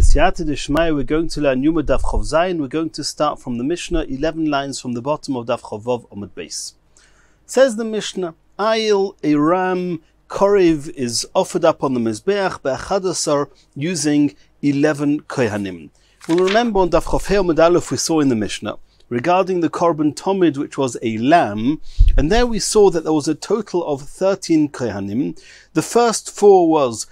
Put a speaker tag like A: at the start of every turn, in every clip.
A: B'siyata Deshmaya, we're going to learn Yoma Daf Chov Zayin. We're going to start from the Mishnah, 11 lines from the bottom of Daf Chovov Amud Beis. Says the Mishnah, Ayil, a ram, Korev is offered up on the Mizbeach, Be'achadasar, using 11 Kohanim. We'll remember on Daf Chov Amud Aleph we saw in the Mishnah, regarding the Korban Tomid, which was a lamb, and there we saw that there was a total of 13 Kohanim. The first four was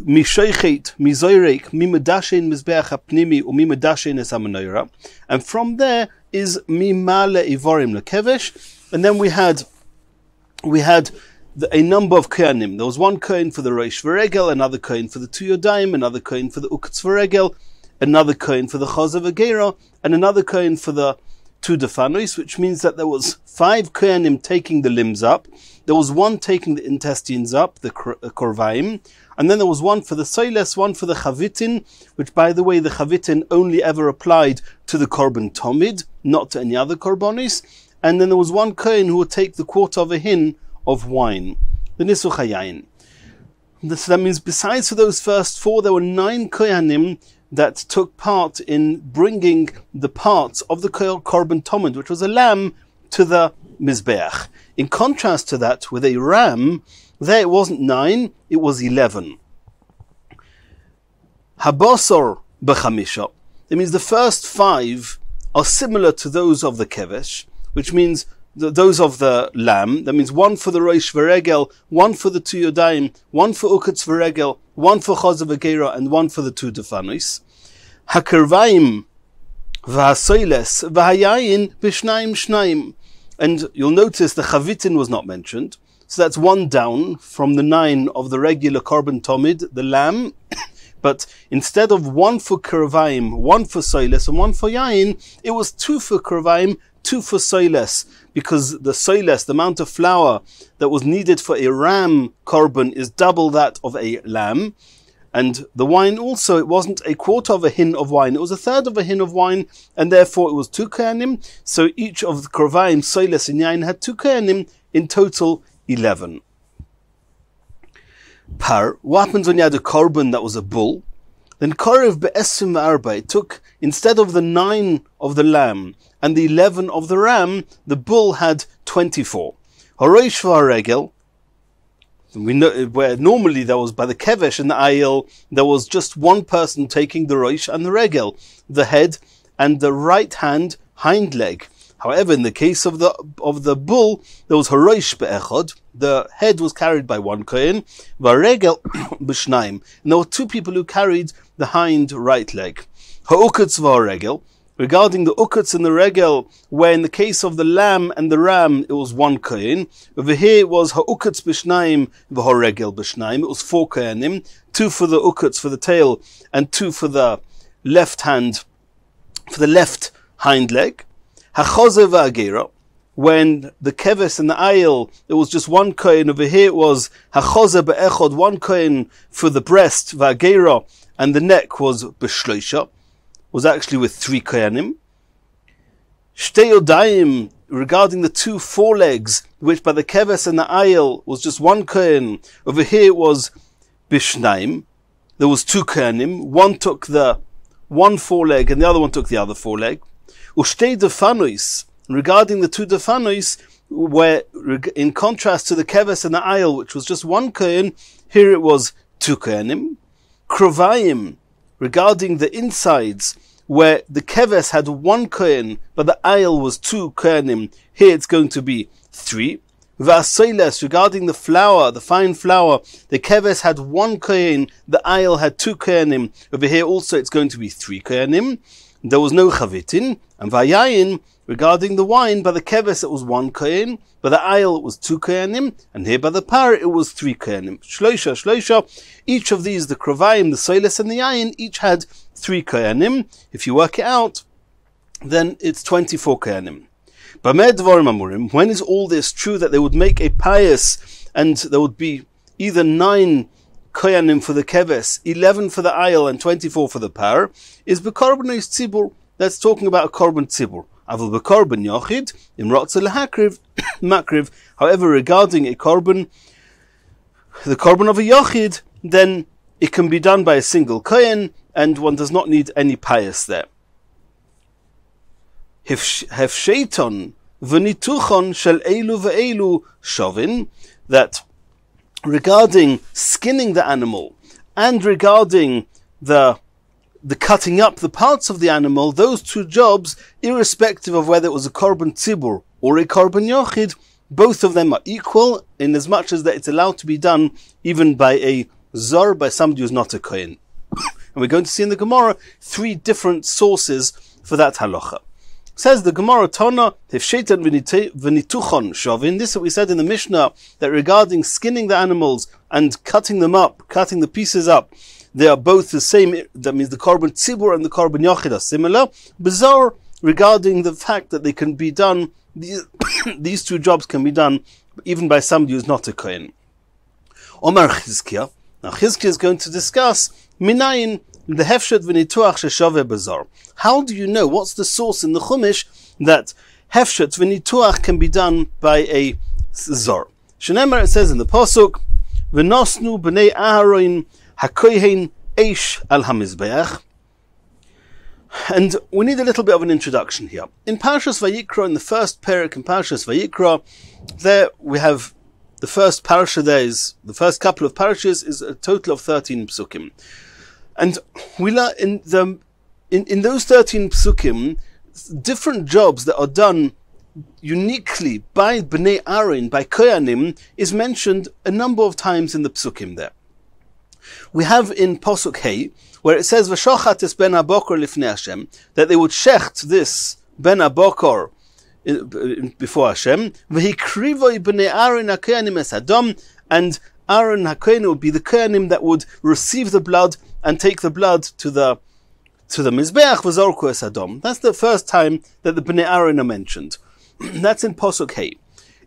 A: Mishoichet, Mizoirek, Mimedashen Mizbeach HaPnimi, or Mimedashen Es HaMenorah, and from there is Mimale Ivorim Lekevesh, and then we had a number of Kohanim. There was one Kohen for the Rosh V'Regel, another Kohen for the Tu Yodaim, another Kohen for the Uketz V'Regel, another Kohen for the Chazav V'Geira, and another Kohen for the Tu Defanois, which means that there was 5 Kohanim taking the limbs up, there was one taking the intestines up, the Korvaim, and then there was one for the Soiles, one for the Chavitin, which by the way the Chavitin only ever applied to the Korban Tomid, not to any other Korbanis, and then there was one Kohen who would take the quarter of a hin of wine, the Nisuch HaYayin. So that means besides for those first 4, there were 9 Kohanim that took part in bringing the parts of the Korban Tomid, which was a lamb, to the Mizbeach. In contrast to that, with a ram, there it wasn't 9, it was 11. Habasor b'chamisha. That means the first 5 are similar to those of the kevesh, which means those of the lamb. That means one for the Rosh V'Regel, one for the Tu Yodaim, one for Uketz V'Regel, one for Chazav V'Geira, and one for the Tu Defanois. Hakervaim v'hasoiles v'hayayin b'shnaim shnaim. And you'll notice the Chavitin was not mentioned. So that's one down from the 9 of the regular Korban Tomid, the lamb. But instead of one for Kervaim, one for Soiles, and one for Yain, it was 2 for Kervaim, 2 for Soiles. Because the Soiles, the amount of flour that was needed for a ram Korban, is double that of a lamb. And the wine also, it wasn't a quarter of a hin of wine, it was a third of a hin of wine, and therefore it was 2 Kohanim. So each of the Kervaim, Soiles, and Yain had 2 Kohanim, in total 11. What happens when you had a korban that was a bull? Then Korev be'esrim v'arba, it took, instead of the 9 of the lamb and the 11 of the ram, the bull had 24. Horosh v'haregel, we know where normally there was by the kevesh and the ayil, there was just one person taking the rosh and the regel, the head and the right hand hind leg. However, in the case of the bull, there was harosh be'echod, the head was carried by one kohen, v'regel b'shnaim, and there were 2 people who carried the hind right leg. Ha'uketz v'haregel, regarding the uketz and the regel, where in the case of the lamb and the ram, it was 1 kohen. Over here it was ha'uketz b'shnaim v'haregel b'shnaim, it was 4 kohenim, 2 for the uketz for the tail, and 2 for the left hand, for the left hind leg. Hachozev v'agera, when the keves and the ayil, it was just 1 kohen. Over here it was hachozev be'echod, 1 kohen for the breast, v'agera, and the neck was b'shloisha, was actually with 3 kohanim. Shtei yodaim, regarding the 2 forelegs, which by the keves and the ayil was just 1 kohen. Over here it was b'shnaim, there was 2 kohanim. One took the 1 foreleg and the other one took the other foreleg. Ushtei defanois, regarding the 2 defanois, where in contrast to the keves and the ayil, which was just 1 kohen, here it was 2 kohanim. Krovayim, regarding the insides, where the keves had 1 kohen, but the ayil was 2 kohanim, here it's going to be 3. V'asoiles, regarding the flour, the fine flour, the keves had 1 kohen, the ayil had 2 kohanim, over here also it's going to be 3 kohanim. There was no chavitin. And vayayin, regarding the wine, by the keves it was 1 kohen, by the ayil it was 2 kohanim, and here by the par it was 3 kohanim. Shloisha, each of these, the krovayim, the soiles, and the yayin, each had 3 kohanim. If you work it out, then it's 24 kohanim. When is all this true, that they would make a pious, and there would be either 9 kohanim for the keves, 11 for the ayil, and 24 for the par, is b'korbanos tzibur. That's talking about a korban tzibur. Avol b'korban yochid, im rotze lehakriv, makriv. However, regarding a korban, the korban of a yochid, then it can be done by a single kohen, and one does not need any pious there. Hefsheiton v'nituchon shel elu ve'elu shovin, that regarding skinning the animal and regarding the cutting up the parts of the animal, those two jobs, irrespective of whether it was a korban tzibur or a korban yochid, both of them are equal in as much as that it's allowed to be done even by a zor, by somebody who's not a kohen. And we're going to see in the Gemara 3 different sources for that halacha. Says the Gemara, Tana, Hefsheitan v'nituchon shovin. This is what we said in the Mishnah, that regarding skinning the animals and cutting them up, cutting the pieces up, they are both the same. That means the korban tzibur and the korban yochid are similar. Bizarre regarding the fact that they can be done, these two jobs can be done even by somebody who's not a kohen. Omar Chizkiah. Now Chizkiah is going to discuss minayin the hefshet v'nituach sheshaveh bazar. How do you know? What's the source in the Chumash that hefshet v'nituach can be done by a zar? Shenemar, it says in the pasuk, v'nosnu b'nei Aharon hakohen eish al hamizbeach. And we need a little bit of an introduction here. In Parshas Vayikra, in the first parak in Parshas Vayikra, there we have the first parasha. There is the first couple of parashas is a total of 13 psukim. And we learn in those 13 psukim, different jobs that are done uniquely by Bnei Aaron, by Kohanim, is mentioned a number of times in the psukim there. We have in Posuk Hey, where it says, V'shochat es ben habokor lifnei Hashem, that they would shecht this ben habokor before Hashem, v'hikrivoi bnei Aaron hakohanim es hadam, and Aaron HaKohen would be the Kohanim that would receive the blood and take the blood to the Mizbeach v'zorku es hadam. That's the first time that the Bnei Aaron are mentioned. That's in Posuk Hey.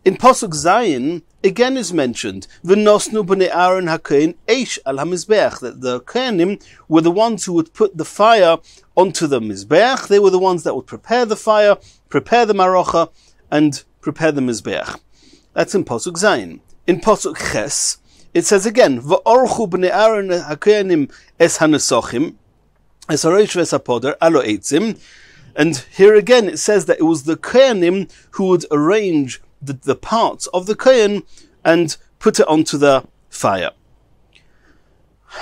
A: In Posuk Zayin, again is mentioned, V'nosnu b'nei Aaron HaKohen eish al HaMizbeach, that the Kohanim were the ones who would put the fire onto the Mizbeach. They were the ones that would prepare the fire, prepare the Marocha, and prepare the Mizbeach. That's in Posuk Zayin. In Posuk Ches, it says again, V'orchu b'nei Aaron HaKohanim es hanesochim, es harosh v'es hapoder, alo eitzim. And here again it says that it was the Kohanim who would arrange the parts of the Kohen and put it onto the fire.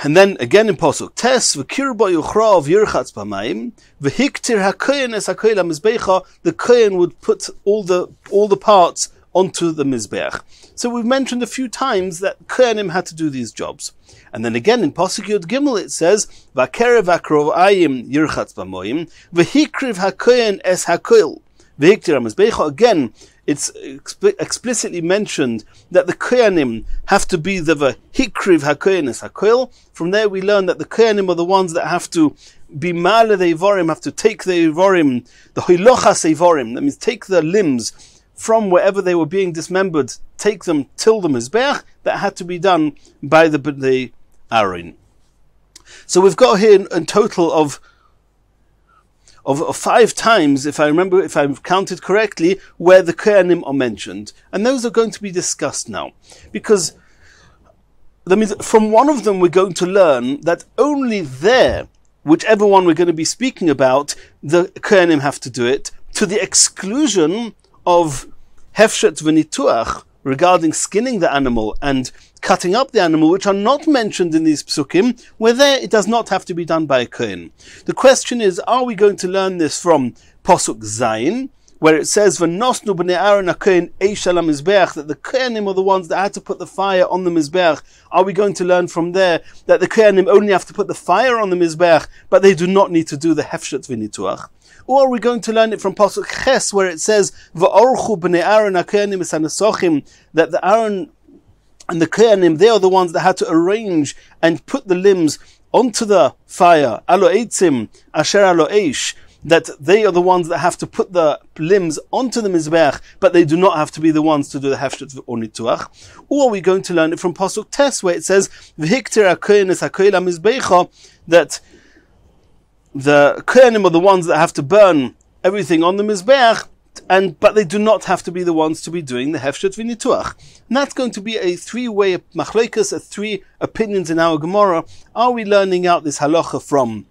A: And then again in Pasuk Tes, v'kir bo yuchrav yirchatz b'mayim, v'hiktir hakohen es hakohen hamizbecha, the Kohen would put all the parts onto the Mizbeach. So we've mentioned a few times that Kohanim had to do these jobs. And then again in Pasuk Yud Gimel it says, v'akerev hakrov ayim yirchatz b'mayim, v'hikriv hakohen es hakoil, v'hiktir hamizbecha. Again, it's explicitly mentioned that the Kohanim have to be the Hikriv HaKohen es HaKoil. From there we learn that the Kohanim are the ones that have to be Ma'ale the Ivorim, have to take the Ivorim, the Hoilochas Ivorim, that means take the limbs from wherever they were being dismembered, take them till the Mizbeach. That had to be done by the Aaron. So we've got here a total of 5 times, if I've counted correctly, where the Kohanim are mentioned. And those are going to be discussed now. Because that means from one of them we're going to learn that only there, whichever one we're going to be speaking about, the Kohanim have to do it, to the exclusion of Hefshet v'nituach, regarding skinning the animal and cutting up the animal, which are not mentioned in these psukim, where there it does not have to be done by a kohen. The question is, are we going to learn this from Posuk Zayin, where it says, V'nosnu b'nei Aaron hakohen eish al hamizbeach, that the kohenim are the ones that had to put the fire on the mizbeach? Are we going to learn from there that the kohenim only have to put the fire on the mizbeach, but they do not need to do the hefshet v'nituach? Or are we going to learn it from Pasuk Ches, where it says, V'orchu b'nei Aaron hakohanim es hanesochim, that the Aaron and the Kohanim, they are the ones that had to arrange and put the limbs onto the fire, alo eitzim, asher alo eish, that they are the ones that have to put the limbs onto the Mizbeach, but they do not have to be the ones to do the Hefshet or Nituach. Or are we going to learn it from Pasuk Tes, where it says, V'hiktir hakohen es hakohen hamizbecha, that the Kohanim are the ones that have to burn everything on the Mizbeach, but they do not have to be the ones to be doing the Hefshet v'Nituach. And that's going to be a 3-way machlokas, 3 opinions in our Gemara. Are we learning out this halacha from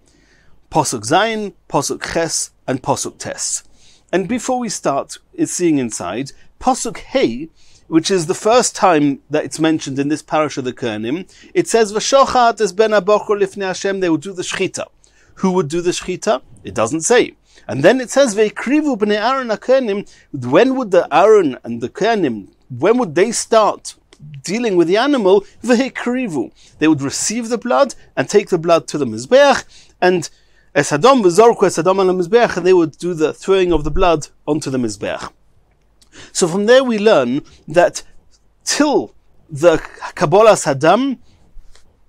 A: Posuk Zayin, Posuk Ches, and Posuk Tes. And before we start seeing inside, Posuk Hey, which is the first time that it's mentioned in this parasha, the Kohanim, it says, V'shochat es ben habochor lifnei Hashem, they would do the shlita. Who would do the shlita? It doesn't say. And then it says, Ve'ikrivu b'nei Aaron HaKohanim, when would the Aaron and the Kohanim, when would they start dealing with the animal? Ve'ikrivu. They would receive the blood and take the blood to the Mizbeach, and es hadam v'zorku es hadam al Mizbeach, and they would do the throwing of the blood onto the Mizbeach. So from there we learn that till the Kabbalas Hadam,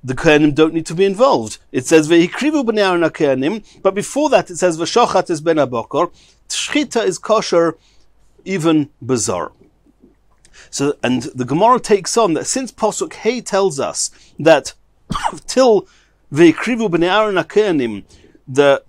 A: the Kohanim don't need to be involved. It says Ve'ikrivu b'nei Aaron HaKohanim, but before that it says V'shochat es ben habokor. Shlita is kosher, even bizarre. So, and the Gemara takes on that since Posuk Hey tells us that till Ve'ikrivu b'nei Aaron HaKohanim,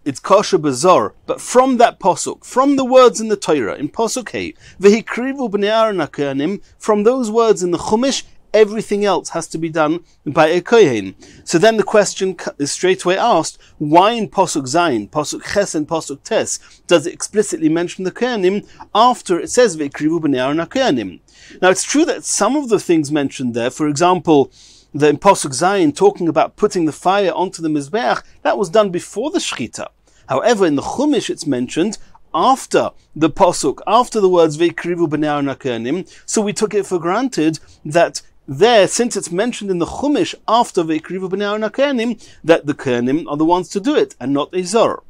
A: it's kosher bizarre, but from that posuk, from the words in the Torah, in posuk Hey, V'hikrivu b'nei Aaron HaKohanim, from those words in the Chumash, everything else has to be done by a kohen. So then the question is straight away asked, why in posuk Zayin, posuk Ches, and posuk Tes does it explicitly mention the Kohanim after it says V'hikrivu b'nei Aaron HaKohanim? Now it's true that some of the things mentioned there, for example, the in Posuk Zayin talking about putting the fire onto the Mizbeach, that was done before the Shlita. However, in the Chumash it's mentioned after the Posuk, after the words Ve'ikrivu b'nei Aaron HaKohanim, so we took it for granted that there, since it's mentioned in the Chumash after Ve'ikrivu b'nei Aaron HaKohanim, that the Kohanim are the ones to do it, and not a Zor.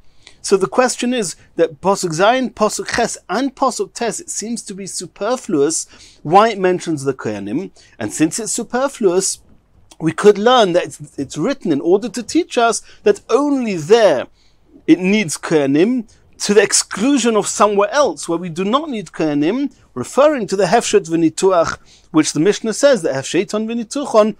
A: So the question is that Posuk Zayin, Posuk Ches, and Posuk Tes, it seems to be superfluous why it mentions the Kohanim, and since it's superfluous, we could learn that it's written in order to teach us that only there it needs Kohanim, to the exclusion of somewhere else where we do not need Kohanim, referring to the Hefshet v'nituach, which the Mishnah says that Hefsheton v'nituchon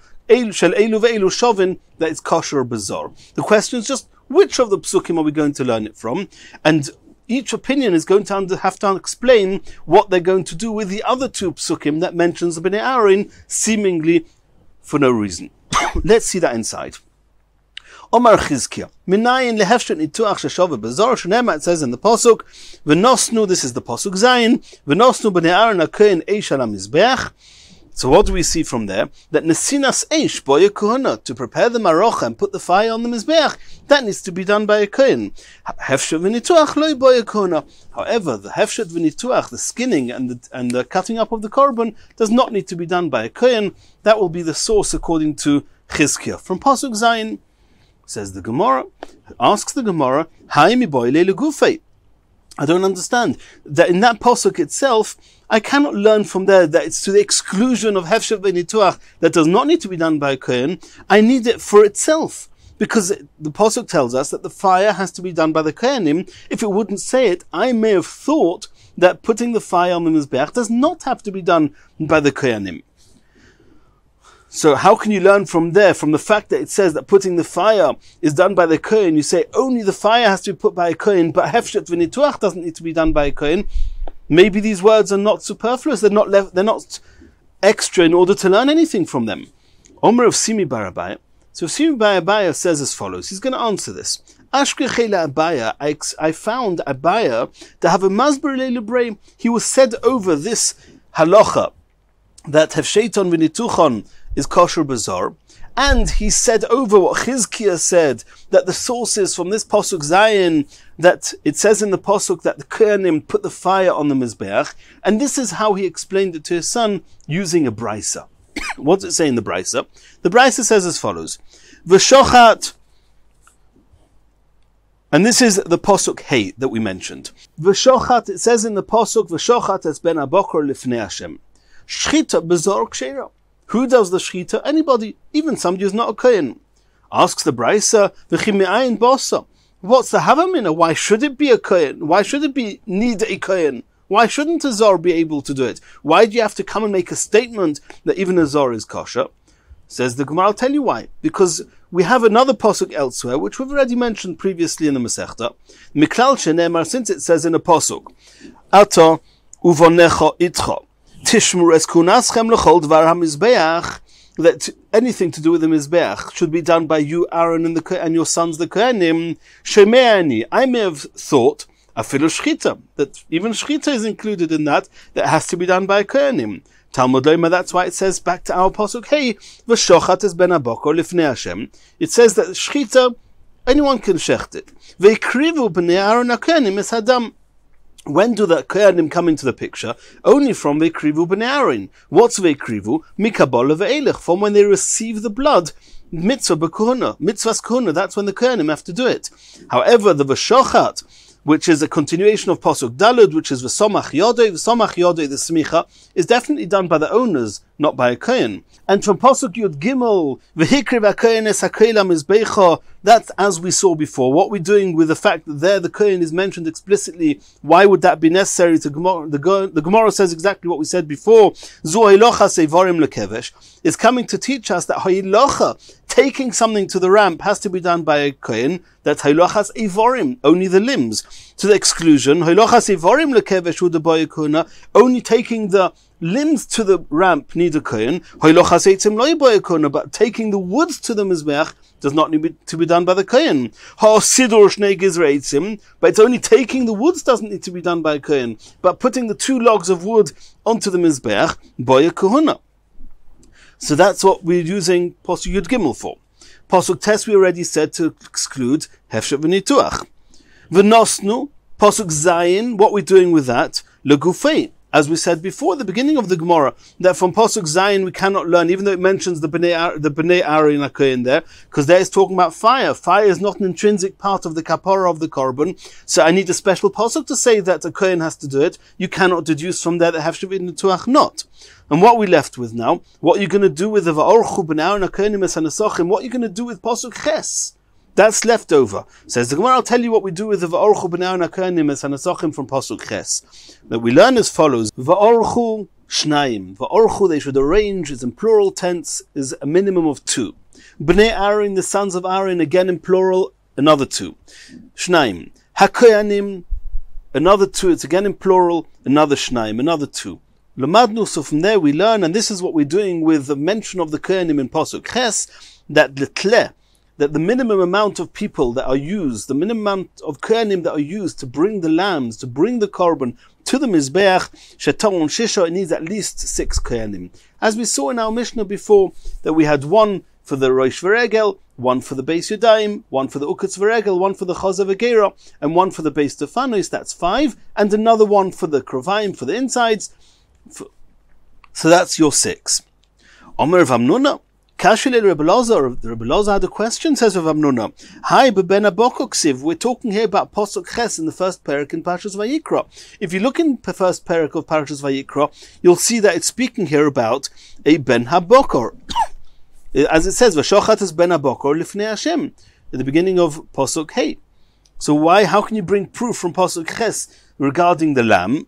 A: shel elu ve'elu shovin, that it's kosher or bizarre. The question is just which of the psukim are we going to learn it from, and each opinion is going to have to explain what they're going to do with the other two psukim that mentions the Bnei Aaron seemingly for no reason. Let's see that inside. Omar Chizkiah, Minayin lehefshet nituach sheshova bezor shenema. It says in the pasuk, v'nosnu. This is the pasuk Zayin. V'nosnu b'nei Aaron hakohen eish al hamizbeach. So what do we see from there? That nesinas eish boya kohana, to prepare the marocha and put the fire on the mizbeach, that needs to be done by a kohen. Hefshet v'nituach loy boya kohana. However, the hefshet v'nituach, the skinning and the cutting up of the korban, does not need to be done by a kohen. That will be the source according to Chizkiah from pasuk Zayin. Says the Gemara, asks the Gemara, Haimi boile legufei. I don't understand that in that pasuk itself. I cannot learn from there that it's to the exclusion of hefshet v'nituach that does not need to be done by a kohen. I need it for itself, because the pasuk tells us that the fire has to be done by the kohenim. If it wouldn't say it, I may have thought that putting the fire on the mizbeach does not have to be done by the kohenim. So how can you learn from there, from the fact that it says that putting the fire is done by the kohen? You say only the fire has to be put by a kohen, but hefshet v'nituach doesn't need to be done by a kohen. Maybe these words are not superfluous; they're not extra in order to learn anything from them. Omer of Simi bar Abaya. So Simi bar Abaya says as follows. He's going to answer this. Ashke chela Abaya. I found Abaya to have a masber le'lebrei. He was said over this halacha that hefsheton v'nituchon is kosher bizarre, and he said over what Chizkiah said, that the sources from this pasuk Zayin, that it says in the pasuk that the Kohanim put the fire on the mizbeach, and this is how he explained it to his son using a brisa. What does it say in the brisa? The brisa says as follows: V'shochat, and this is the pasuk Hey that we mentioned. V'shochat, it says in the pasuk, V'shochat es ben habokor lifnei Hashem. Shlita bezor kshera. Who does the shlita? Anybody, even somebody who's not a kohen. Asks the brisa, v'chime'ayin bosa. What's the havamina? Why should it be a kohen? Why should it need a kohen? Why shouldn't a zor be able to do it? Why do you have to come and make a statement that even a zor is kosher? Says the Gemara, I'll tell you why. Because we have another pasuk elsewhere, which we've already mentioned previously in the Masechta. Miklal shenemar, since it says in a pasuk, Ata uvonecha itcha. Tishmur es kunaschem lechol dvar hamizbeach. that anything to do with the Mizbeach should be done by you, Aaron, and your sons, the Kohanim. Sheme'ani, I may have thought, afilu shlita, that even shlita is included in that has to be done by Kohanim. Talmud Lema, that's why it says, back to our pasuk, hey, v'shochat es ben habokor lifnei Hashem. It says that shlita, anyone can shecht it. Ve'ikrivu b'nei Aaron ha'kohanim es hadam. When do the Kohanim come into the picture? Only from Ve'ikrivu b'nei Aaron. What's Ve'ikrivu? Mikabol ve'elech, from when they receive the blood. Mitzvah b'kuhuna, mitzvah's kuhuna, that's when the Kohanim have to do it. However, the v'shochat, which is a continuation of Pasuk Dalud, which is V'somach Yodei, the smicha, is definitely done by the owners, not by a Kohen. And from Pasuk Yud Gimel, V'hikriv HaKohen es HaKolam Mizbecha, that's as we saw before. What we're doing with the fact that there the Kohen is mentioned explicitly, why would that be necessary? The Gemara says exactly what we said before. Zu Hailocha Seivorim Lekevesh is coming to teach us that Hailocha, taking something to the ramp, has to be done by a Kohen. That's Hailochas Eivorim, only the limbs. To the exclusion, Hailochas Eivorim Lekevesh Udaboy Kuna, only taking the limbs to the ramp need a Kohen. Hailochas Eitzim Loiboy Kuna, but taking the woods to the Mizbeach does not need to be done by the Kohen. Ha-sidur shnei gizrei eitzim, but it's only taking the woods doesn't need to be done by a Kohen, but putting the 2 logs of wood onto the Mizbeach, by a Kohuna. So that's what we're using Pasuk Yud Gimel for. Pasuk Tes we already said to exclude Hefshet v'Nituach. V'nosnu, Pasuk Zayin, what we're doing with that, Legufei. As we said before, at the beginning of the Gemara, that from Pasuk Zayin we cannot learn, even though it mentions the Bnei Aaron HaKohen there, because there it's talking about fire. Fire is not an intrinsic part of the kapara of the korban, so I need a special Pasuk to say that a Kohen has to do it. You cannot deduce from there that Hefshet v'Nituach not. And what we left with now, what you're going to do with the Va'orchu Bnei Aaron HaKohenim es HaNesachim, what you're going to do with Pasuk Ches. That's left over. Says the Gemara, I'll tell you what we do with the Va'orchu b'nei Aaron HaKohenim es HaNesachim from Pasuk Ches. That we learn as follows. Va'orchu shnayim. Va'orchu, they should arrange, is in plural tense, is a minimum of 2. B'nei Aaron, the sons of Aaron, again in plural, another 2. Shnayim. HaKohanim, another 2, it's again in plural, another shnayim, another 2. Lamadnu, so from there we learn, and this is what we're doing with the mention of the Kohanim in Pasuk Ches, that the tle, that the minimum amount of people that are used, the minimum amount of Kohanim that are used to bring the lambs, to bring the korban to the Mizbeach, Sheton Shisha, it needs at least 6 Kohanim. As we saw in our Mishnah before, that we had 1 for the Rosh V'Regel, 1 for the Beis Yadayim, 1 for the Uketz V'Regel, 1 for the Chazav V'Geira, and 1 for the Beis Stefanos, that's 5, and another 1 for the Krovayim, for the insides. So that's your 6. Omer Vamnuna. Kashile Rabbi Loza had a question, says Rav Amnuna. Hi, Beben Abokoksiv. We're talking here about Pasuk Ches in the first parak in Parashas Vayikra. If you look in the first parak of Parashas Vayikra, you'll see that it's speaking here about a Ben Habokor. As it says, V'shochat es Ben Habokor lifnei Hashem, at the beginning of Pasuk Hey. So how can you bring proof from Pasuk Ches regarding the lamb?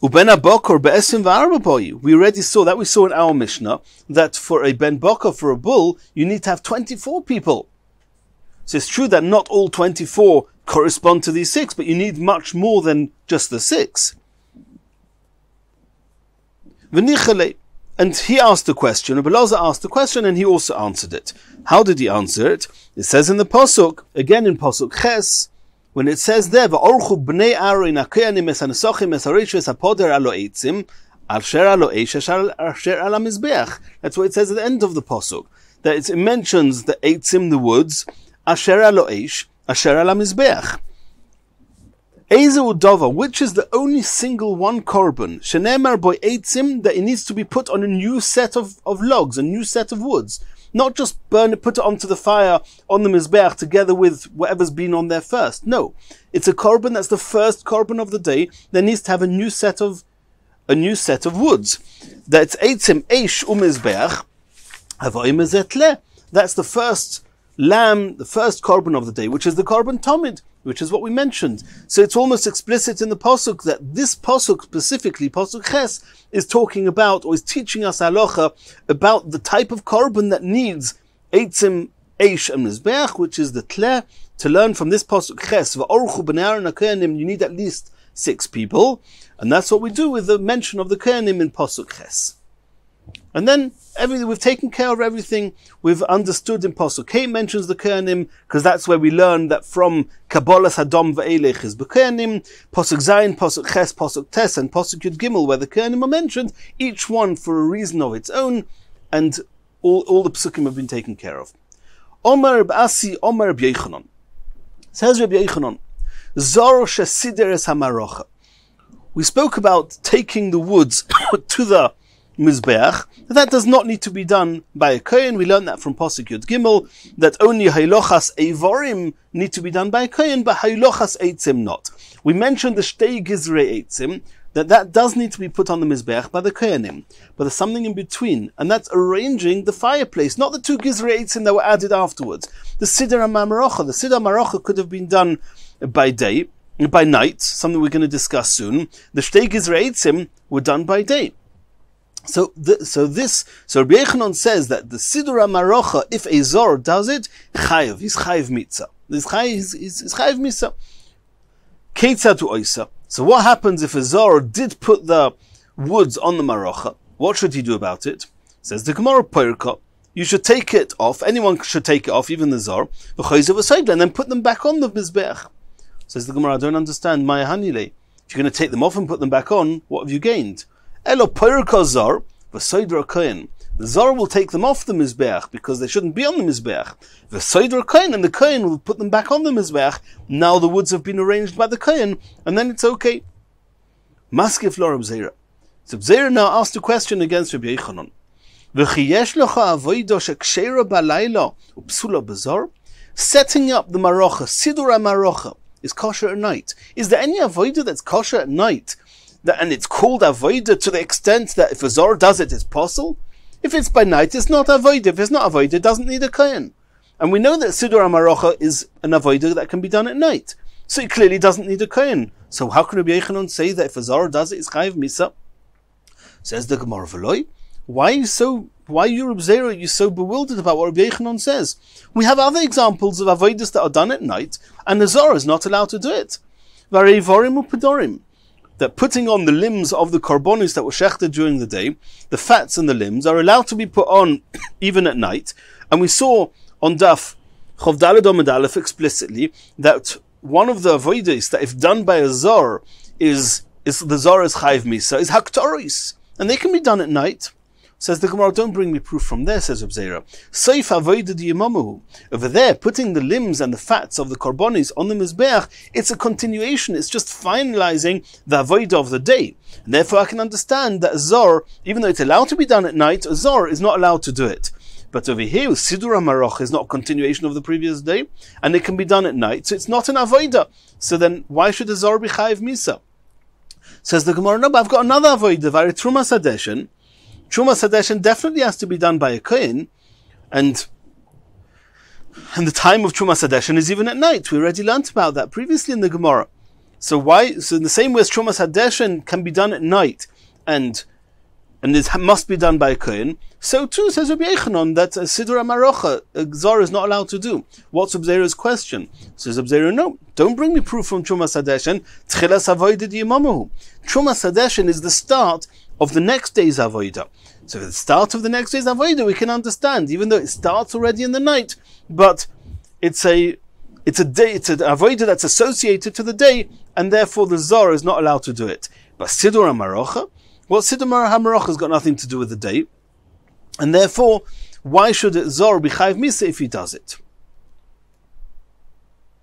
A: Uben Abokor be'esim v'arba boy. We already saw that. We saw in our Mishnah that for a ben bokor, for a bull, you need to have 24 people. So it's true that not all 24 correspond to these 6, but you need much more than just the 6. V'nichale. And he asked the question, Rabbi Loza asked the question, and he also answered it. How did he answer it? It says in the Pasuk, again in Pasuk Ches, when it says there, "Va'orchu bnei Aaron hakohanim es hanesachim es harishus hapoder alo eitzim, asher alo eish asher ala mizbeach." That's what it says at the end of the pasuk. That it mentions the eitzim, the woods, asher alo eish asher ala mizbeach. Eze udova, which is the only single one korban, shenemar boy eitzim, that it needs to be put on a new set of logs, a new set of woods. Not just burn it, put it onto the fire on the Mizbeach together with whatever's been on there first. No. It's a korban that's the first korban of the day. There needs to have a new set of woods. That's eitzim eish u'mizbeach havoim ezetle. That's the first lamb, the first korban of the day, which is the korban tomid, which is what we mentioned. So it's almost explicit in the pasuk that this pasuk specifically, pasuk Ches, is talking about, or is teaching us halacha about the type of korban that needs eitzim, eish, and mizbeach, which is the tle. To learn from this pasuk Ches, va'orchu b'nei Aaron hakohanim, you need at least 6 people, and that's what we do with the mention of the kohanim in pasuk Ches. And then we've taken care of everything. We've understood in Pasuk Hey mentions the Kohanim, because that's where we learn that from Kabbalah Hadom Ve'elech is B'Kohanim. Pasuk Zayin, Pasuk Ches, Pasuk Tes, and Pasuk Yud Gimel, where the Kohanim are mentioned, each one for a reason of its own, and all the Psukim have been taken care of. Omer B'Asi, Omer B'Yechanon. Says Rabbi Yechanon, Zor Shesider Es HaMarocha. We spoke about taking the woods to the Mizbeach. That does not need to be done by a Kohen. We learned that from Pasuk Yud Gimel, that only Hailochas Eivorim need to be done by a Kohen, but Hailochas Eitzim not. We mentioned the Shtei Gizrei Eitzim, that does need to be put on the Mizbeach by the Kohenim. But there's something in between, and that's arranging the fireplace, not the 2 Gizrei Eitzim that were added afterwards. The Siddur HaMarocha. The Siddur HaMarocha could have been done by night, something we're going to discuss soon. The Shtei Gizrei Eitzim were done by day. So Rabbi Yechanon says that the Siddur HaMarocha, if a Zor does it, Chayav, he's Chayav Mitzah. He's Chayav Mitzah. Keitzad Oisa. So what happens if a Zor did put the woods on the Marocha? What should he do about it? Says the Gemara Poirka. You should take it off. Anyone should take it off, even the Zor. And then put them back on the Mizbeach. Says the Gemara, I don't understand. Maya Hanile. If you're going to take them off and put them back on, what have you gained? Elo Poirka Zor, V'Soidra Kohen. The Zor will take them off the Mizbeach because they shouldn't be on the Mizbeach. V'Soidra Kohen, and the Kohen will put them back on the Mizbeach. Now the woods have been arranged by the Kohen, and then it's okay. Maskef Lo Reb Zera. So Zera now asked a question against Rabbi Yechanon. V'chiyesh locha avoida shekshera balayla upsula b'zor. Setting up the Marocha, Siddur HaMarocha, is kosher at night. Is there any avoida that's kosher at night? And it's called avoida to the extent that if a Zor does it, it's possible? If it's by night, it's not avoida. If it's not avoida, it doesn't need a kohen. And we know that Siddur HaMarocha is an avoida that can be done at night. So it clearly doesn't need a kohen. So how can Rabbi Yechanon say that if a Zor does it, it's chayiv misa? Says the Gemara V'loi. Why are you, Reb Zera, you so bewildered about what Rabbi Yechanon says? We have other examples of avodas that are done at night, and the Zor is not allowed to do it. Varei vorim u'pedorim. That putting on the limbs of the korbanos that were shechted during the day, the fats and the limbs, are allowed to be put on even at night. And we saw on Daf Chof Daled Omid Aleph explicitly that one of the avodas that if done by a Zor is the Zor is chayiv misa, is haktoris. And they can be done at night. Says the Gemara, don't bring me proof from there, says Reb Zera. Seif avodah d'yimamahu. Over there, putting the limbs and the fats of the korbanos on the Mizbeach, it's a continuation, it's just finalizing the avodah of the day. And therefore I can understand that a Zor, even though it's allowed to be done at night, a Zor is not allowed to do it. But over here, Siddur HaMarocha is not a continuation of the previous day, and it can be done at night, so it's not an avodah. So then, why should a Zor be chayiv misa? Says the Gemara, no, but I've got another avodah, Vari Trumas Hadeshen. Trumas Hadeshen definitely has to be done by a kohen, and the time of Trumas Hadeshen is even at night. We already learnt about that previously in the Gemara. So in the same way as Trumas Hadeshen can be done at night, and it must be done by a kohen, so too says Rabbi Yechanon that a Siddur HaMarocha, a Zor is not allowed to do. What's Reb Zera's question? Says Reb Zera, no, don't bring me proof from Trumas Hadeshen. Tchilas avodah d'yimamahu. Trumas Hadeshen is the start of the next day's avodah. So at the start of the next day's avodah, we can understand, even though it starts already in the night, but it's an avodah that's associated to the day, and therefore the Zor is not allowed to do it. But Siddur HaMarocha, well, Siddur HaMarocha has got nothing to do with the day, and therefore, why should Zor be chayiv misa if he does it?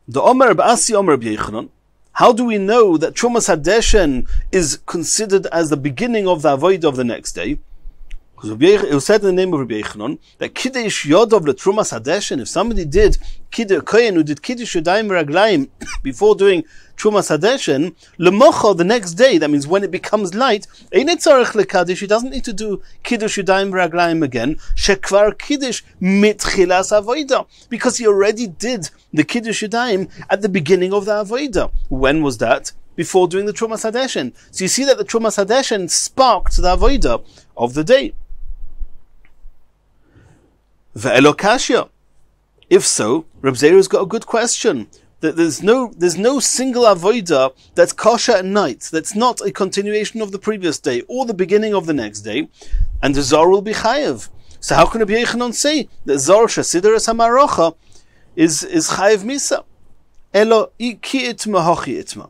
A: The Omer B'Asi Omer B'Yechanon. How do we know that Trumas Hadeshen is considered as the beginning of the avodah of the next day? Because it was said in the name of Rabbi Yechanon that Kiddush Yodov LeTrumas Hadeshen, if somebody did Kohen who did Kiddush Yadayim Raglayim before doing Trumas Hadeshen, Lemocha the next day, that means when it becomes light, he doesn't need to do Kiddush Yadayim Raglayim again, Shekvar Kiddush Mitchilas Avodah, because he already did the Kiddush Yadayim at the beginning of the Avodah. When was that? Before doing the Trumas Hadeshen. So you see that the Trumas Hadeshen sparked the Avodah of the day. Ve'elokashya. If so, Reb Zera's got a good question. That there's no single avodah that's kosher at night, that's not a continuation of the previous day or the beginning of the next day, and the Zor will be chayev. So how can Rabbi Yochanan say that Zor shesideres hamarocha is chayev misa? Elo ki itma hochi itma.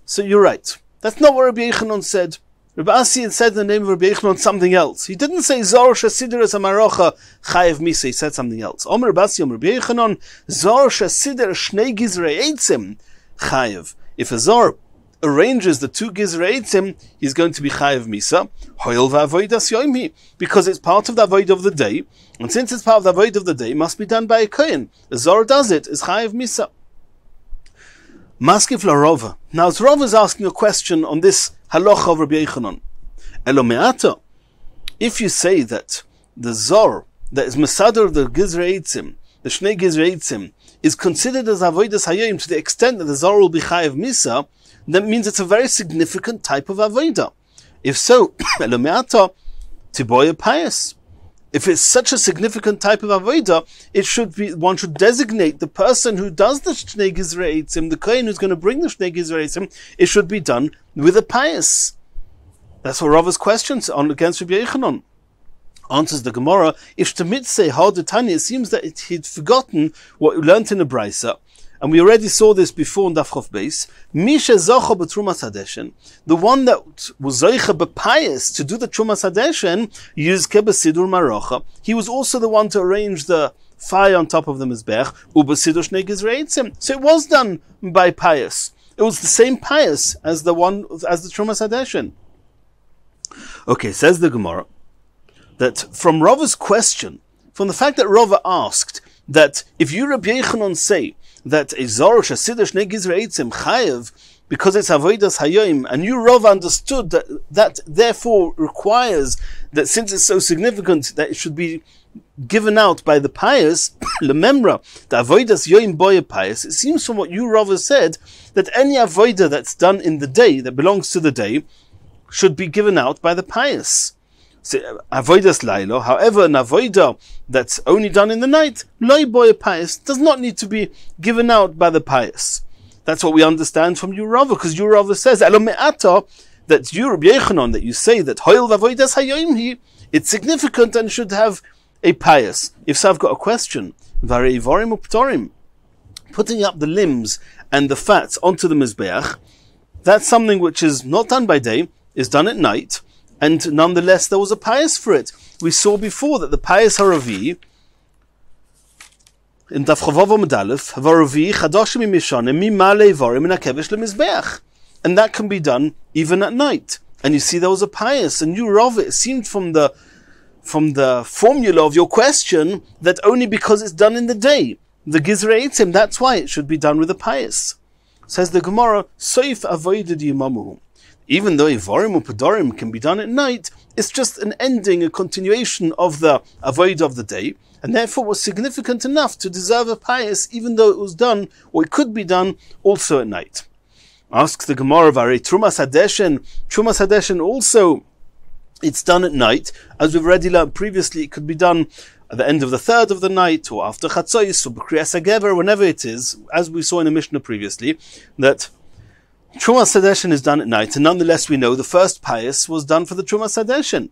A: So you're right. That's not what Rabbi Yochanan said. Rabbi Asi said in the name of Rabbi Yochanan something else. He didn't say Zor shesideres hamarocha chayev misa. He said something else. Omer Rabbi Asi, Omer Rabbi Yochanan, Zor shesider shnei gizrei eitzim chayev. If a Zor arranges the two gizrei eitzim, he's going to be chayev misa. Hoil va'avodas yomi, because it's part of the avoid of the day, and since it's part of the avoid of the day, it must be done by a kohen. The Zor does it, is chayev misa. Maskif la Rava. Now, as Rava is asking a question on this halacha of Rabbi Yochanan, Elo me'ata, if you say that the Zor, that is Mesader of the Gizrei Eitzim, the Shnei Gizrei Eitzim, is considered as Avodas Hayom to the extent that the Zor will be Chayev Misa, that means it's a very significant type of Avodah. If so, Elo me'ata, Tiboya Pious. If it's such a significant type of avodah, it should be, one should designate the person who does the Shnei Gizrei Eitzim, the kohen who's going to bring the Shnei Gizrei Eitzim, it should be done with a pious. That's what Rava's questions on against Rabbi Yochanan. Answers the Gemara, if Shtamitze Hadetani, it seems that he'd forgotten what we learnt in the Brisa, and we already saw this before in Daf Chof Beis. Misha Zocha b'Trumas Hadeshen, the one that was Zocha b'Pious to do the Trumas Hadeshen, Yuzke b'Sidur Marocha. He was also the one to arrange the fire on top of the Mizbech, u'b'Sidur Shnei Gizrei Eitzim. So it was done by Pious. It was the same Pious as the one, as the Trumas Hadeshen. Okay, says the Gemara, that from Rava's question, from the fact that Rava asked, that if you Rabbi Yochanan say, that a Zor Shasidah Shnei Gizrei Eitzim Chayev, because it's Avodas Hayom, and you Rav understood that therefore requires that since it's so significant that it should be given out by the pious, Lememra, the Avodas Yom Boya pious, it seems from what you Rav said that any Avodah that's done in the day, that belongs to the day, should be given out by the pious. Avodas Lailo, however, an avodah that's only done in the night, loy boy pious, does not need to be given out by the pious. That's what we understand from Yurava, because Yurava says, Elo me'ata, that you, Rabbi Yochanan, that you say that hoil avodas hayom, it's significant and should have a pious. If so, I've got a question. Varei vorim uptorim, putting up the limbs and the fats onto the mizbeach, that's something which is not done by day, is done at night, and nonetheless there was a pious for it. We saw before that the pious haravi in Daf Yomi Daf, haravi chadoshim mishanim mimale vorim in hakevesh lemizbeach, and that can be done even at night. And you see there was a pious, and you Rav, it seemed from the formula of your question that only because it's done in the day, the Gizrei Eitzim, that's why it should be done with a pious. Says the Gemara, Soif avoided yimamuhu. Even though Ivarim or Pedorim can be done at night, it's just an ending, a continuation of the avoid of the day, and therefore was significant enough to deserve a pious, even though it was done, or it could be done, also at night. Asks the Gemara, Vare Trumas Hadeshen also, it's done at night, as we've already learned previously, it could be done at the end of the third of the night, or after Chatzos, or B'Kriyas HaGever, whenever it is, as we saw in the Mishnah previously, that Trumas Hadeshen is done at night, and nonetheless we know the first pious was done for the Trumas Hadeshen.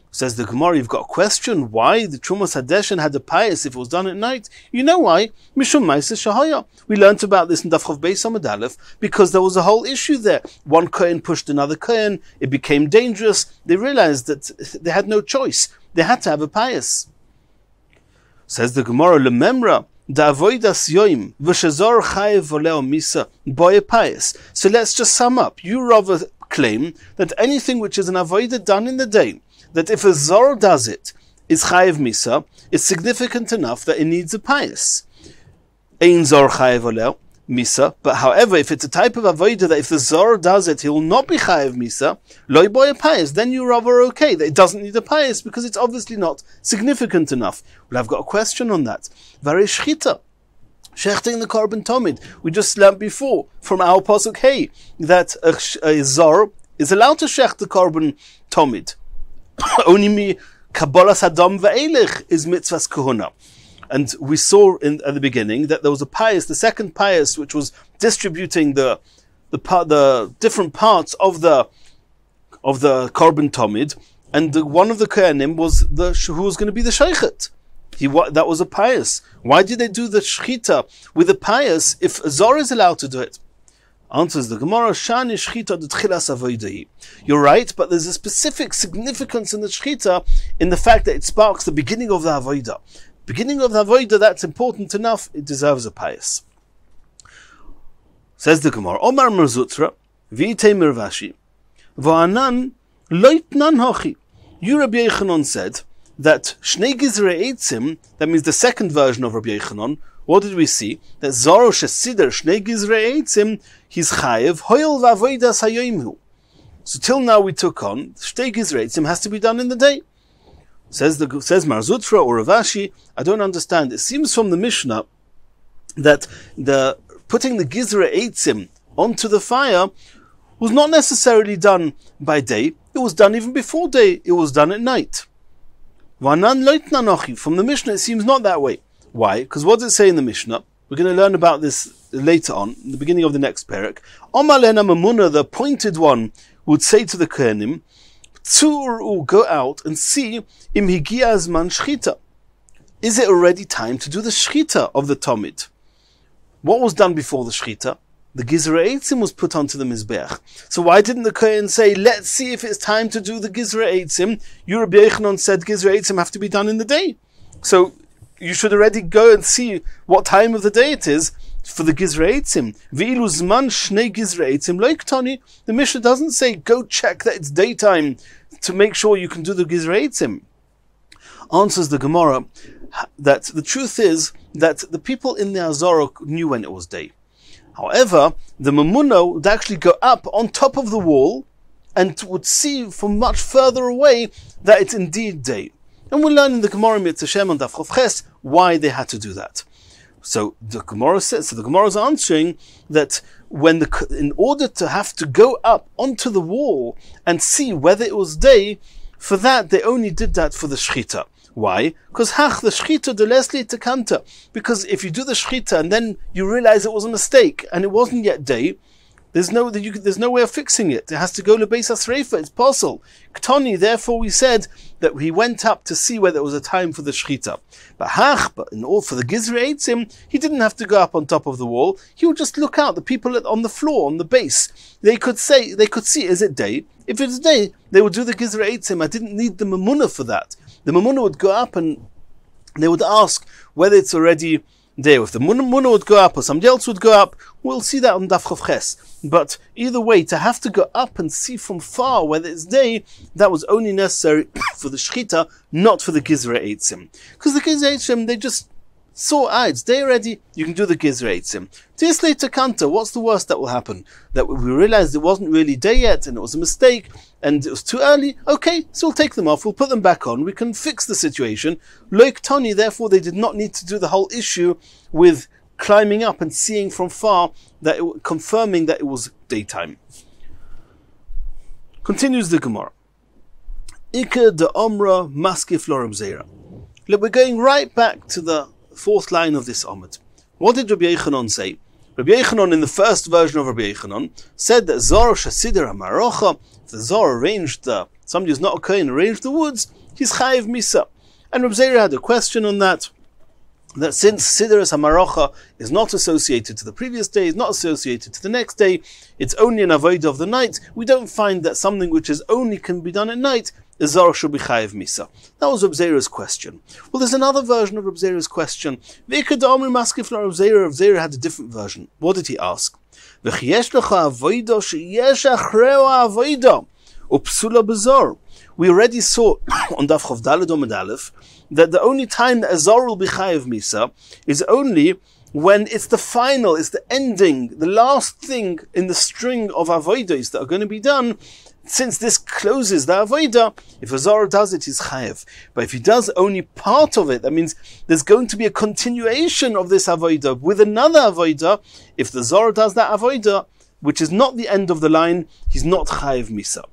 A: Says the Gemara, you've got a question, why the Trumas Hadeshen had a pious if it was done at night? You know why? Mishum Ma'aseh Shahaya. We learnt about this in Daf Chof Beis Amud Aleph, because there was a whole issue there. One kohen pushed another kohen, it became dangerous, they realized that they had no choice, they had to have a pious. Says the Gemara, Lememra, Avodas Yoim, V'shazor Chayev Voleo Misa, Boy pious. So let's just sum up. You rather claim that anything which is an avodah done in the day, that if a Zor does it, is Chayev Misa, is significant enough that it needs a pious. Ein Zor Chayev Voleo Misa, but however, if it's a type of avodah that if the Zor does it, he will not be Chayev Misa, Loi Boy pious, then you rather okay, that it doesn't need a pious, because it's obviously not significant enough. Well, I've got a question on that. Very shlita. Shechting the korban tomid. We just learned before from our pasuk hey that a Zor is allowed to shech the korban tomid. Only me kabbalas hadam ve'elech is mitzvahs kohuna. And we saw at the beginning that there was a pious, the second pious, which was distributing the different parts of the korban tomid, and one of the Kohanim was who was going to be the Sheikhet. That was a pious. Why did they do the Shlita with a pious if a Zor is allowed to do it? Answers the Gemara, Shani Shlita d'tchilas avodah. You're right, but there's a specific significance in the Shlita in the fact that it sparks the beginning of the avodah. Beginning of the avodah, that's important enough, it deserves a pious. Says the Gemara, Omar Merzutra, V'itei Mirvashi, V'anan loitnan hochi. You, Rabbi Yochanan, said that Shnei Gizrei Eitzim, that means the second version of Rabbi Yochanan, what did we see? That Zoro Shesider Shnei Gizrei Eitzim, he's chayev, hoyel v'avodas hayoimhu. So till now we took on, Shnei Gizrei Eitzim has to be done in the day. Says Marzutra or Ravashi, I don't understand. It seems from the Mishnah that the putting the Gizrei Eitzim onto the fire was not necessarily done by day. It was done even before day. It was done at night. From the Mishnah, it seems not that way. Why? Because what does it say in the Mishnah? We're going to learn about this later on, in the beginning of the next parak. Omar lena Mamuna, the appointed one, would say to the Kohanim, go out and see im higia zman shchita. Is it already time to do the shchita of the Tomid? What was done before the shchita? The Gizrei Eitzim was put onto the Mizbeach. So why didn't the Kohen say, let's see if it's time to do the Gizrei Eitzim? You, Rabbi Yochanan, said Gizrei Eitzim have to be done in the day. So you should already go and see what time of the day it is for the Gizrei Eitzim. V'ilu zman shnei Gizrei Eitzim loiktani. The Mishnah doesn't say, go check that it's daytime to make sure you can do the Gizrei Eitzim. Answers the Gemara that the truth is that the people in the Azara knew when it was day. However, the Mamuna would actually go up on top of the wall and would see from much further away that it's indeed day. And we'll learn in the Gemara Mitzvah on Daf Ches why they had to do that. So the Gemara says, the Gemara is answering that in order to have to go up onto the wall and see whether it was day, for that they only did that for the Shchita. Why? Because the shchita de lesli tekanta. Because if you do the shchita and then you realize it was a mistake and it wasn't yet day, there's no way of fixing it. It has to go to Beis HaSreifa. It's possible. Ktoni. Therefore, we said that he went up to see whether it was a time for the shchita. But in all for the Gizrei Eitzim, he didn't have to go up on top of the wall. He would just look out. The people on the floor, on the base, they could see, is it day? If it's day, they would do the Gizrei Eitzim. I didn't need the Mamuna for that. The Mamuna would go up and they would ask whether it's already there. If the Mamuna would go up or somebody else would go up, we'll see that on Daf Ches. But either way, to have to go up and see from far whether it's day, that was only necessary for the Shchita, not for the Gizrei Eitzim. Because the Gizrei Eitzim, they just saw, it's day already, you can do the Gizrei Eitzim. This later Kanta, what's the worst that will happen? That we realized it wasn't really day yet and it was a mistake and it was too early. Okay, so we'll take them off, we'll put them back on, we can fix the situation. Loik Tani, therefore they did not need to do the whole issue with climbing up and seeing from far, confirming that it was daytime. Continues the Gemara. Ika de Omra Maskif Lorem Zera. Look, we're going right back to the fourth line of this Amud. What did Rabbi Yochanan say? Rabbi Yochanan, in the first version of Rabbi Yochanan, said that Zor Shasider HaMarocha, if the Zor arranged somebody who's not a Kohen arranged the woods, he's Chayiv Misa. And Rabbi Zera had a question on that since Sideras HaMarocha is not associated to the previous day, is not associated to the next day, it's only an avodah of the night, we don't find that something which is only can be done at night, a Zor should be Chayiv Misa. That was Rabbi Zera's question. Well, there's another version of Rabbi Zera's question. Rabbi Zera had a different version. What did he ask? We already saw on Daf Chav Daled Omid Aleph that the only time that a Zor will be Chayiv Misa is only when it's the final, it's the ending, the last thing in the string of avodas that are going to be done. Since this closes the avodah, if a Zor does it, he's chayev. But if he does only part of it, that means there's going to be a continuation of this avodah with another avodah. If the Zor does that avodah, which is not the end of the line, he's not chayev misa.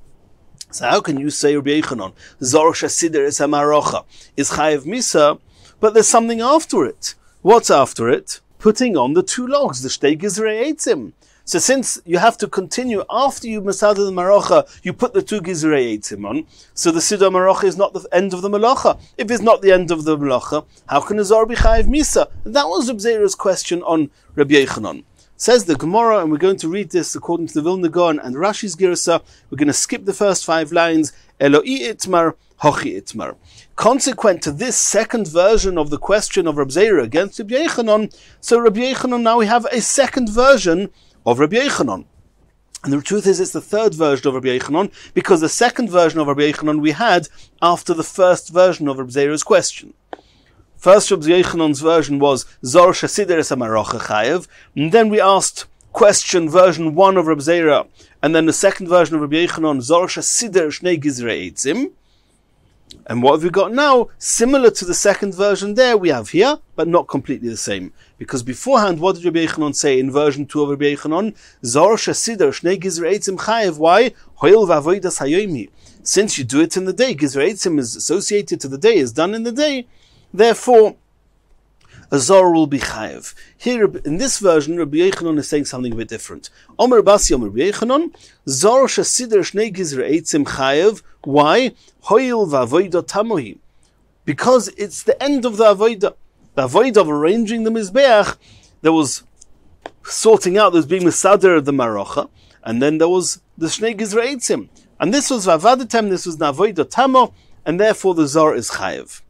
A: So how can you say, Rabbi Yochanan, Zor shasider es hamarocha is chayev misa, but there's something after it? What's after it? Putting on the two logs, the shtei Gizrei Eitzim. So since you have to continue after you Masada the Maracha, you put the 2 Gizrei Eitzim on, so the Siddur Maracha is not the end of the Malacha. If it's not the end of the Malacha, how can a Zor be Chayiv Misa? That was Reb Zera's question on Rabbi Yochanan. Says the Gemara, and we're going to read this according to the Vilna Gaon and Rashi's Girsa. We're going to skip the first 5 lines. Eloi itmar, hochi itmar. Consequent to this second version of the question of Reb Zera against Rabbi Yochanan, so Rabbi Yochanan, now we have a second version of Rabbi Yochanan. And the truth is, it's the third version of Rabbi Yochanan, because the second version of Rabbi Yochanan we had after the first version of Reb Zera's question. First Rabbi Yochanan's version was Zor Shasider es Amarocha Chayev, and then we asked question version 1 of Rabbi Zera, and then the second version of Rabbi Yochanan, Zor Shasider Shnei Gizrei Eitzim. And what have we got now? Similar to the second version there we have here, but not completely the same. Because beforehand, what did Rabbi Yochanan say in version 2 of Rabbi Yochanan? Zor Shasider Shnei Gizrei Eitzim Chayev. Why? Hoil v'avodas hayomi. Since you do it in the day, Gizrei Eitzim is associated to the day, is done in the day. Therefore, a Zor will be Chayev. Here, in this version, Rabbi Yochanan is saying something a bit different. Omer Basi Omer Rabbi Yochanan, Zor Shasider Shnei Gizrei Eitzim Chayev. Why? Hoil v'avoida tamohi. Because it's the end of the avoida. The avoida of arranging the Mizbeach, there was sorting out, there was being Mesader of the Maracha, and then there was the Shnei Gizrei Eitzim. And this was Vavadetem, this was Navoida Tamo, and therefore the Zor is Chayev.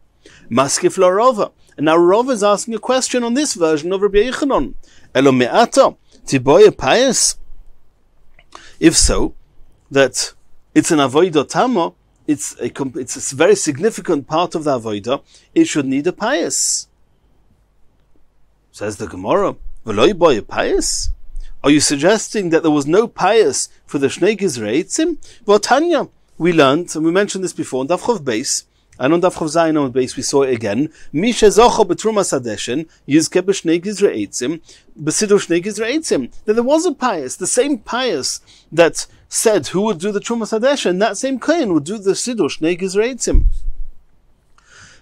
A: Maskif la Rava. And now Rava is asking a question on this version of Rabbi Yochanan. Elo me'ata tiboye payas. If so, that it's an avodah tamo, it's a very significant part of the avodah, it should need a payas. Says the Gemara, V'loi boye payas? Are you suggesting that there was no payas for the Shnei Gizrei Eitzim? V'otanya, we learned, and we mentioned this before, in Daf Chav Beis, and on Daf Chav Zayin on base we saw it again. Misha zocha betrumas hadeshen yizke b'shnei gizrei eitzim b'sidur shnei gizrei eitzim. That there was a pious, the same pious that said who would do the trumas hadeshen, that same kohen would do the sidur shnei gizrei eitzim.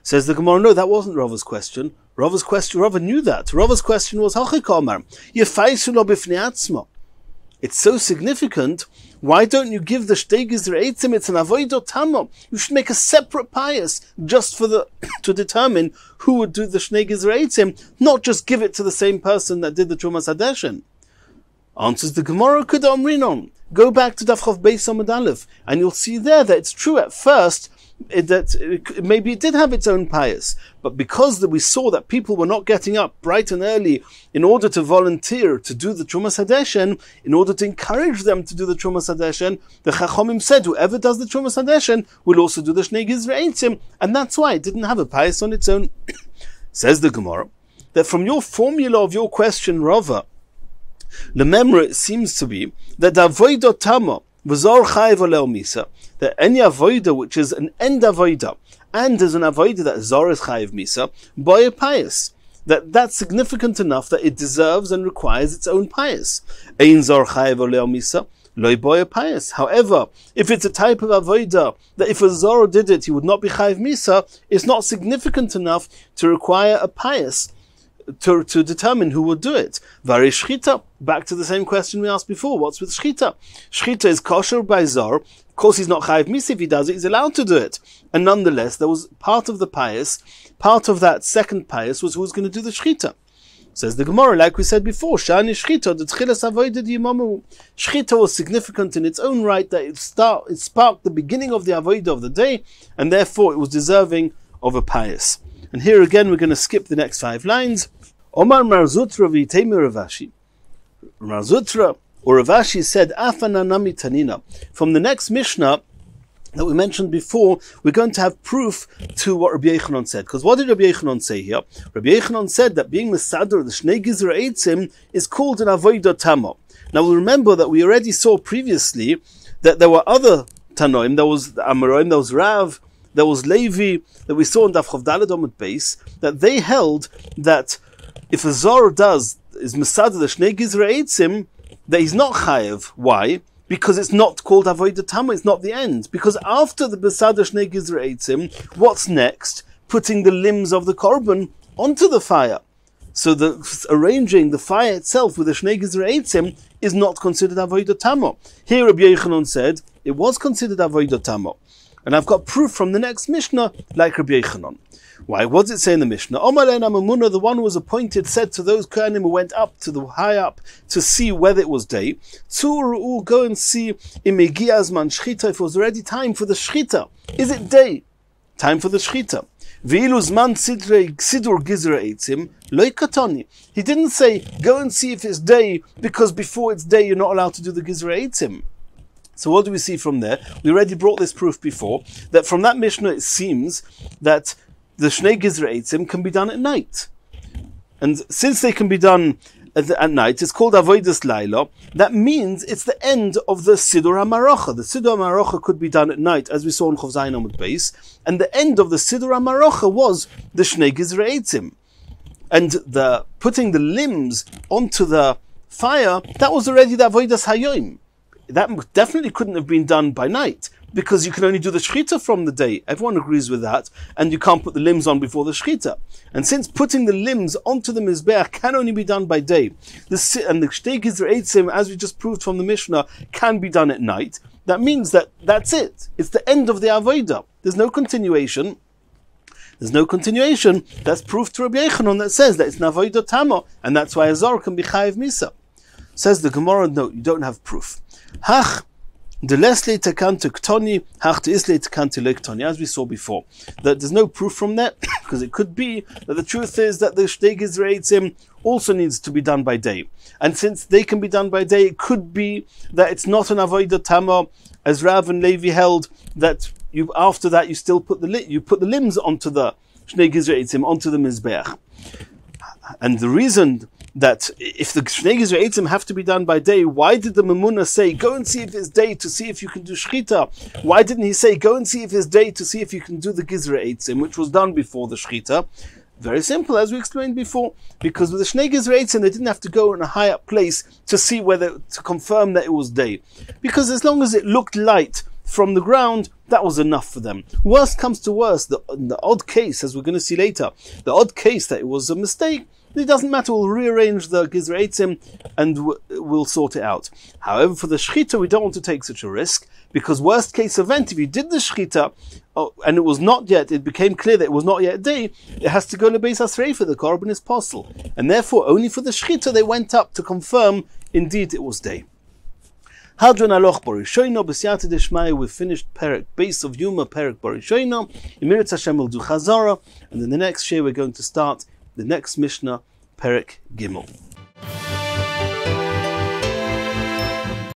A: Says the Gemara, no, that wasn't Rava's question. Rava knew that. Rava's question was hachikamar yefaisu lo b'fnei atzma. It's so significant. Why don't you give the Shtei Gizrei Eitzim? It's an avodah tamo. You should make a separate pious just for to determine who would do the Shnei Gizrei Eitzim, not just give it to the same person that did the Trumas Hadeshen. Answers the Gemara Kedam Rinon. Go back to Daf Chav Beis Amud Aleph, and you'll see there that it's true at first maybe it did have its own pious, but because we saw that people were not getting up bright and early in order to volunteer to do the Trumas Hadeshen, in order to encourage them to do the Trumas Hadeshen, the Chachomim said whoever does the Trumas Hadeshen will also do the Shnei Gizrei Eitzim, and that's why it didn't have a pious on its own. Says the Gemara, that from your formula of your question, Rava, the memory seems to be that Avodah Tama V'zor Chayev Oleo Misa, that any avoida which is an end avoida and is an avoida that Zor is Chayev Misa, by a pious, that's significant enough that it deserves and requires its own pious. Ein Zor Chayev Oleo Misa, loy boy a pious. However, if it's a type of avoida that if a Zor did it, he would not be Chayev Misa, it's not significant enough to require a pious to determine who would do it. Vari shlita. Back to the same question we asked before. What's with shlita? Shlita is kosher by Zor. Of course, he's not chayiv misa if he does it. He's allowed to do it. And nonetheless, there was part of the pious, part of that second pious was who's going to do the shlita. Says the Gemara, like we said before, Shani Shchita, the Tchilas Avodah Yimamu. Shchita was significant in its own right, that it sparked the beginning of the Avodah of the day, and therefore it was deserving of a pious. And here again, we're going to skip the next 5 lines. Omar Marzutra v'itemi Ravashi. Marzutra or Ravashi said, Afana nami tanina. From the next Mishnah that we mentioned before, we're going to have proof to what Rabbi Yochanan said. Because what did Rabbi Yochanan say here? Rabbi Yochanan said that being Mesader, the Shnei Gizrei Eitzim, is called an Avodah Tamo. Now we'll remember that we already saw previously that there were other Tanoim. There was Amoraim, there was Rav, there was Levi, that we saw in Daf Chav Daled Amud Beis, that they held that if a Zor is Mesader, the Shnei Gizrei Eitzim, that he's not Chayev. Why? Because it's not called Avodah Tama, it's not the end. Because after the Mesader Shnei Gizrei Eitzim, what's next? Putting the limbs of the korban onto the fire. So the arranging the fire itself with the Shnei Gizrei Eitzim is not considered Avodah Tamo. Here Rabbi Yochanan said it was considered Avodah Tamo. And I've got proof from the next Mishnah, like Rabbi Yochanan. Why? What does it say in the Mishnah? Omar Leina Mamuna, the one who was appointed, said to those Kohanim who went up to the high up to see whether it was day, Tzuru, go and see Imegiazman Shchita, if it was already time for the Shchita. Is it day? Time for the Shchita. Ve'iluzman Sidur Gizra Eitzim, Loi Katoni. He didn't say, go and see if it's day, because before it's day you're not allowed to do the Gizra Eitzim. So what do we see from there? We already brought this proof before, that from that Mishnah it seems that the Shnei Gizra Eitzim can be done at night. And since they can be done at night, it's called Avodas Laila. That means it's the end of the Sidur HaMarocha. The Sidur HaMarocha could be done at night, as we saw in Chav Zayin Amud Beis. And the end of the Sidur HaMarocha was the Shnei Gizra Eitzim. And the putting the limbs onto the fire, that was already the Avodas Hayoim. That definitely couldn't have been done by night, because you can only do the shchita from the day. Everyone agrees with that, and you can't put the limbs on before the shchita. And since putting the limbs onto the mizbeach can only be done by day, and the Shtei Gizra Eitzim, as we just proved from the Mishnah, can be done at night, that means that that's it. It's the end of the avodah. There's no continuation. That's proof to Rabbi Yochanan that says that it's an avodah tamo, and that's why a zor can be chayiv misa. Says the Gemara, no, you don't have proof. Hach, the lesle takante ktoni, hach the isle takante lektoni, as we saw before. That there's no proof from that, because it could be that the truth is that the Shtei Gizra Eitzim also needs to be done by day. And since they can be done by day, it could be that it's not an avodah tama, as Rav and Levi held, that you after that you still put the limbs onto the Shnei Gizra Eitzim, onto the mizbeach. And the reason that if the Shnei Gizra Eitzim have to be done by day, why did the Mamuna say, go and see if it's day to see if you can do Shchita? Why didn't he say, go and see if it's day to see if you can do the Gizra Eitzim, which was done before the Shchita? Very simple, as we explained before. Because with the Shnei Gizra Eitzim, they didn't have to go in a high up place to see to confirm that it was day. Because as long as it looked light from the ground, that was enough for them. Worst comes to worst, the odd case, as we're going to see later, the odd case that it was a mistake, it doesn't matter, we'll rearrange the Gizra Eitzim and we'll sort it out. However, for the Shchita, we don't want to take such a risk, because worst case event, if you did the Shchita, and it became clear that it was not yet day, it has to go to Beis Asrei for the Korban is possible. And therefore, only for the Shchita, they went up to confirm, indeed, it was day. Hadron aloch barishoino b'siyata deshmaya. We've finished Perek base of Yuma, Perek barishoino. Imiritz Hashem will do Chazara, and in the next year we're going to start the next Mishnah, Perek Gimel.